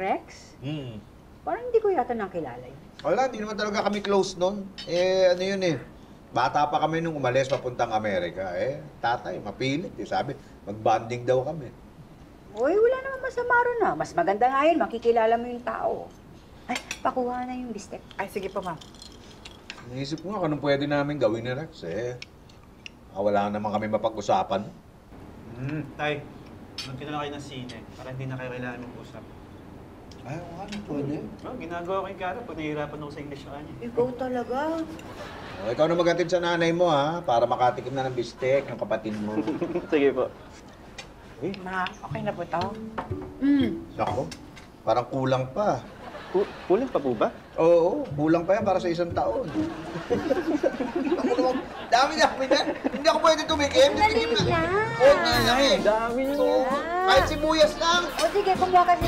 Rex? Hmm. Parang hindi ko yata nakilala yun. Wala, hindi naman talaga kami close nun. Ano yun eh. Bata pa kami nung umalis papuntang Amerika. Tatay, mapilit. Sabi, mag-bonding daw kami. Uy, wala naman masama ron na. Mas maganda nga yun, makikilala mo yung tao. Ay, pakuha na yung bistek. Ay, sige po, ma'am. Naisip ko nga kung anong pwede namin gawin ni Rex wala naman kami mapag-usapan. Tay, magkita na kayo ng sine para hindi na kayo kailangan mag-usap. Ay, pwede. Ginagawa ko yung kara pag nahihirapan ako sa English sa kanya. Ikaw talaga. Ikaw na maghatid sa nanay mo, para makatikim na ng bistek, ng kapatid mo. Sige po. Ma, okay na po to? Nako, parang kulang pa. Kulang pa po ba? Oo, kulang pa yan para sa isang taon. Dami-dami na. Hindi ako pwede tumikim. Dali lang. Okay lang Dami So, kahit sibuyas lang. O sige, kumuha ka si